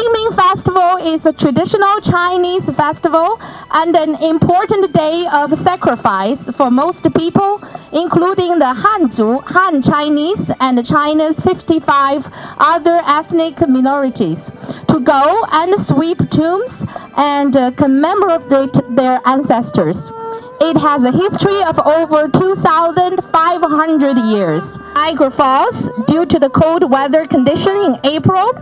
Ching Ming Festival is a traditional Chinese festival and an important day of sacrifice for most people, including the Han Chinese, and China's 55 other ethnic minorities, to go and sweep tombs and commemorate their ancestors. It has a history of over 2,500 years. Niagara Falls, due to the cold weather condition in April,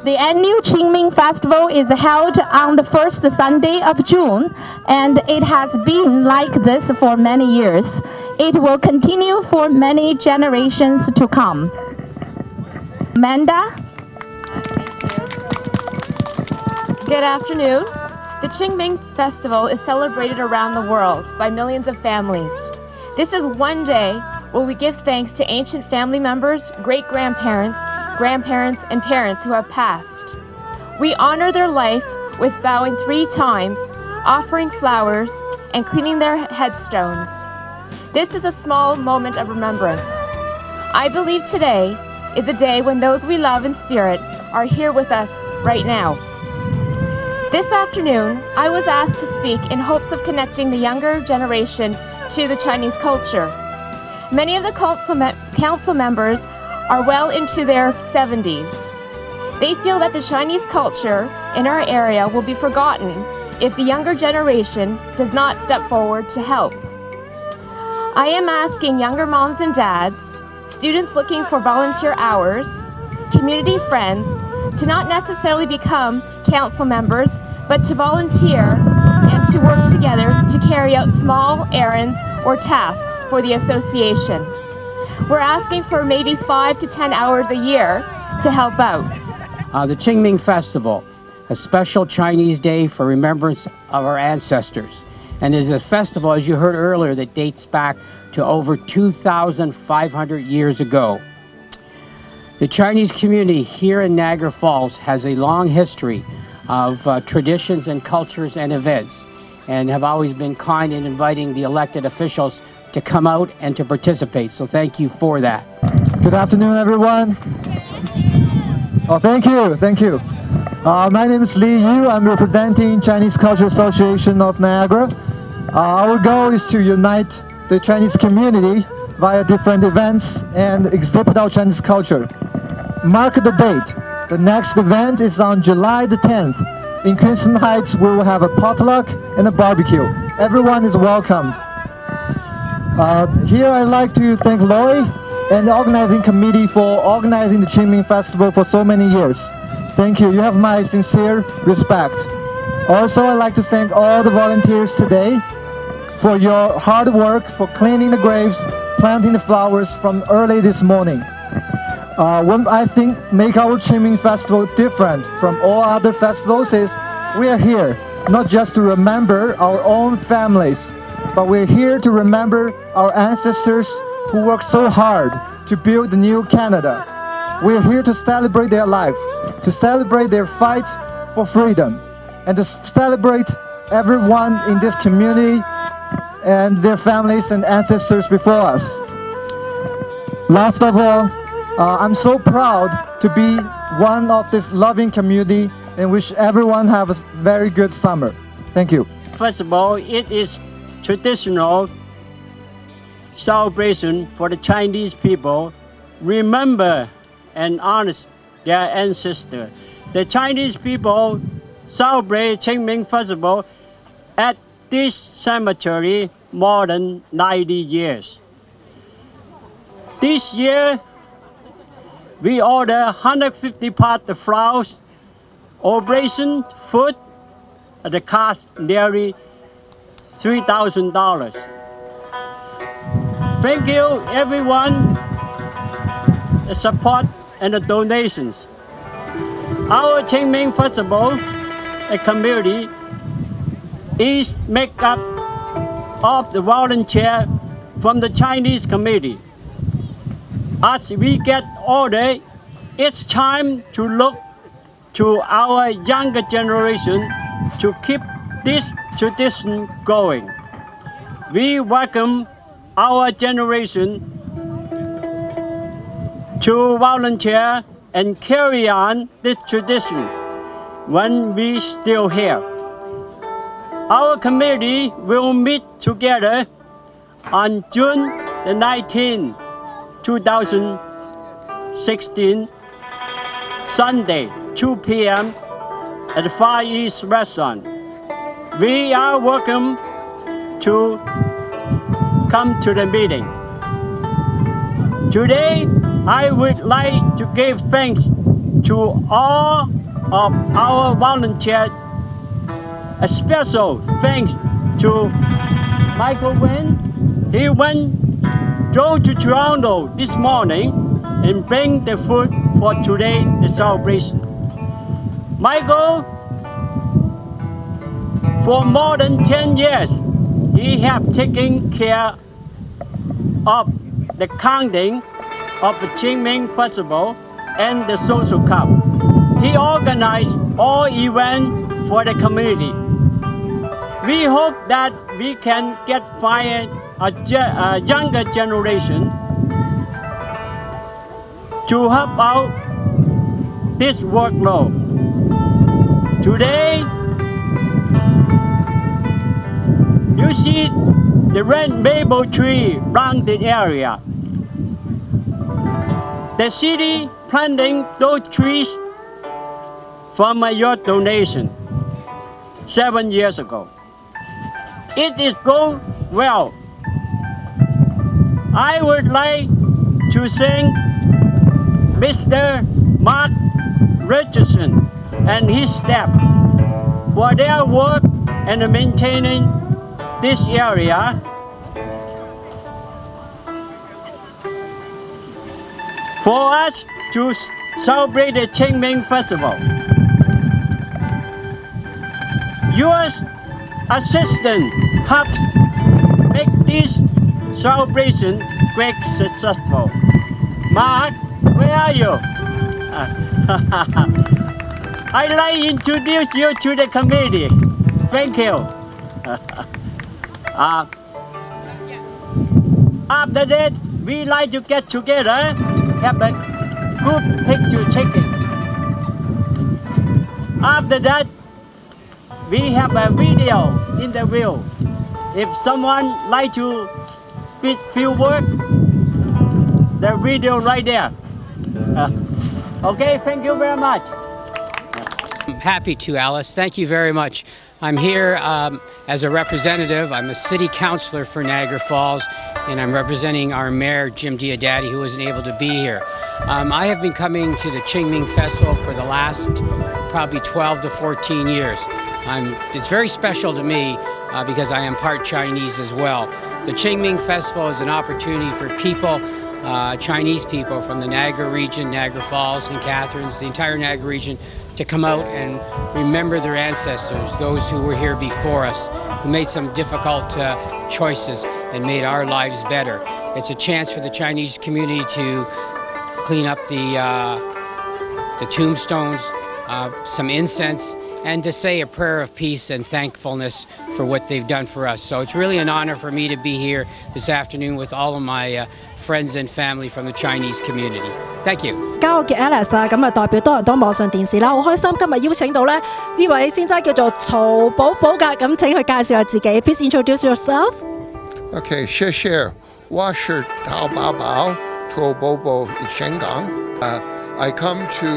the annual Ching Ming Festival is held on the first Sunday of June, and it has been like this for many years. It will continue for many generations to come. Amanda? Good afternoon. The Ching Ming Festival is celebrated around the world by millions of families. This is one day where we give thanks to ancient family members, great-grandparents, grandparents, and parents who have passed. We honor their life with bowing 3 times, offering flowers, and cleaning their headstones. This is a small moment of remembrance. I believe today is a day when those we love in spirit are here with us right now. This afternoon, I was asked to speak in hopes of connecting the younger generation to the Chinese culture. Many of the council members are well into their 70s. They feel that the Chinese culture in our area will be forgotten if the younger generation does not step forward to help. I am asking younger moms and dads, students looking for volunteer hours, community friends, to not necessarily become council members, but to volunteer and to work together to carry out small errands or tasks for the association. We're asking for maybe 5 to 10 hours a year to help out. The Ching Ming Festival, a special Chinese day for remembrance of our ancestors, and is a festival, as you heard earlier, that dates back to over 2,500 years ago. The Chinese community here in Niagara Falls has a long history of traditions and cultures and events, and have always been kind in inviting the elected officials to come out and to participate. So thank you for that. Good afternoon, everyone. Oh, thank you. My name is Li Yu. I'm representing Chinese Culture Association of Niagara. Our goal is to unite the Chinese community via different events and exhibit our Chinese culture. Mark the date. The next event is on July the 10th. In Crimson Heights, we will have a potluck and a barbecue. Everyone is welcomed. Here I'd like to thank Lori and the organizing committee for organizing the Ching Ming Festival for so many years. Thank you. You have my sincere respect. Also, I'd like to thank all the volunteers today for your hard work, for cleaning the graves, planting the flowers from early this morning. What I think make our Ching Ming Festival different from all other festivals is we are here not just to remember our own families, but we're here to remember our ancestors who worked so hard to build the new Canada. We're here to celebrate their life, to celebrate their fight for freedom, and to celebrate everyone in this community and their families and ancestors before us. Last of all, I'm so proud to be one of this loving community and wish everyone have a very good summer. Thank you. First of all, it is traditional celebration for the Chinese people. Remember and honor their ancestors. The Chinese people celebrate Ching Ming Festival at this cemetery more than 90 years. This year, we order 150 pots of flowers, oblation, food, at the cost nearly $3,000. Thank you, everyone, the support and the donations. Our Ching Ming Festival, a community, is made up of the volunteer from the Chinese community. As we get older, it's time to look to our younger generation to keep this tradition going. We welcome our generation to volunteer and carry on this tradition. when we still here. Our committee will meet together on June the 19th, 2016, Sunday, 2 p.m. at the Far East Restaurant. We are welcome to come to the meeting. Today, I would like to give thanks to all of our volunteers. A special thanks to Michael Wen. He drove to Toronto this morning and bring the food for today, the celebration. Michael, for more than 10 years, he have taken care of the counting of the Ching Ming Festival and the social cup. He organized all events for the community. We hope that we can find a younger generation to help out this workload. Today, you see the red maple tree around the area. The city planting those trees from your donation 7 years ago. It is going well. I would like to thank Mr. Mark Richardson and his staff for their work and maintaining this area. For us to celebrate the Ching Ming Festival. Your assistance helps make this celebration great successful. Mark, where are you? I'd like to introduce you to the committee. Thank you. After that, we like to get together, have a group picture taking. After that, we have a video interview. If someone like to speak few words, the video right there. Okay, thank you very much. I'm happy to, Alice. Thank you very much. I'm here as a representative. I'm a city councilor for Niagara Falls, and I'm representing our mayor, Jim Diodati, who wasn't able to be here. I have been coming to the Ching Ming Festival for the last probably 12 to 14 years. It's very special to me because I am part Chinese as well. The Ching Ming Festival is an opportunity for people, Chinese people from the Niagara region, Niagara Falls, St. Catharines, the entire Niagara region, to come out and remember their ancestors, those who were here before us, who made some difficult choices and made our lives better. It's a chance for the Chinese community to clean up the tombstones, some incense, and to say a prayer of peace and thankfulness for what they've done for us. So it's really an honor for me to be here this afternoon with all of my friends and family from the Chinese community. Thank you. 我叫 Alice 啊，咁啊代表多倫多網上電視啦，好開心今日邀請到咧呢位先生叫做曹寶寶㗎，咁請佢介紹下自己。Please introduce yourself. Okay, 謝謝，我是陶寶寶，曹寶寶香港。I come to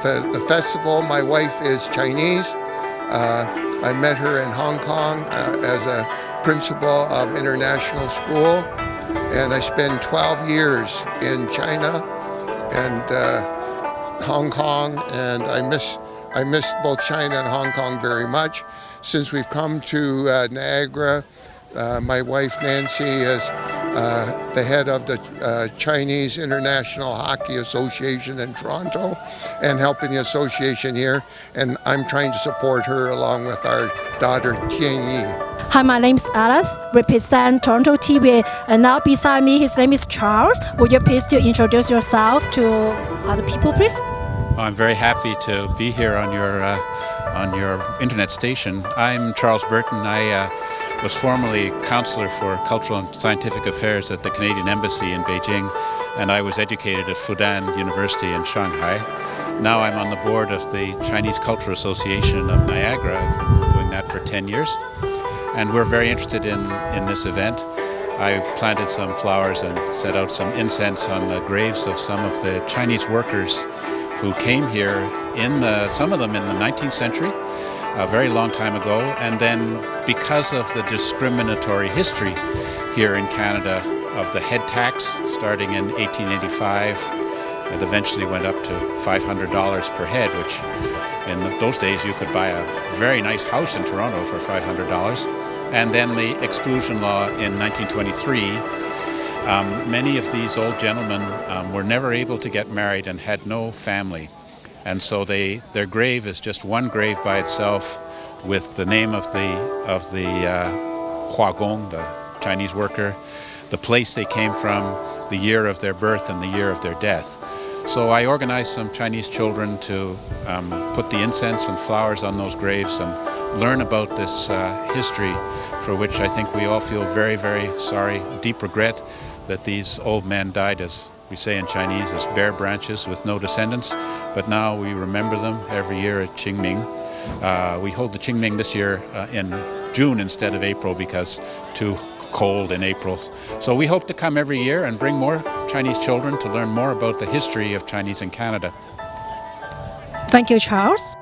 the festival. My wife is Chinese. I met her in Hong Kong as a principal of international school, and I spent 12 years in China and Hong Kong, and I miss both China and Hong Kong very much. Since we've come to Niagara, my wife Nancy is the head of the Chinese International Hockey Association in Toronto and helping the association here, and I'm trying to support her along with our daughter Tianyi. Hi, my name is Alice, represent Toronto TV, and now beside me his name is Charles. Would you please to introduce yourself to other people, please? Well, I'm very happy to be here on your internet station. I'm Charles Burton. I was formerly Counselor for Cultural and Scientific Affairs at the Canadian Embassy in Beijing, and I was educated at Fudan University in Shanghai. Now I'm on the board of the Chinese Cultural Association of Niagara. I've been doing that for 10 years. And we're very interested in this event. I planted some flowers and set out some incense on the graves of some of the Chinese workers who came here, some of them in the 19th century, a very long time ago. And then because of the discriminatory history here in Canada of the head tax starting in 1885, it eventually went up to $500 per head, which in those days you could buy a very nice house in Toronto for $500. And then the exclusion law in 1923, many of these old gentlemen were never able to get married and had no family. And so their grave is just one grave by itself with the name of the Huagong, the Chinese worker, the place they came from, the year of their birth and the year of their death. So I organized some Chinese children to put the incense and flowers on those graves and learn about this history, for which I think we all feel very, very sorry, deep regret that these old men died, as we say in Chinese, as bare branches with no descendants. But now we remember them every year at Ching Ming. We hold the Ching Ming this year in June instead of April because too cold in April. So we hope to come every year and bring more Chinese children to learn more about the history of Chinese in Canada. Thank you, Charles.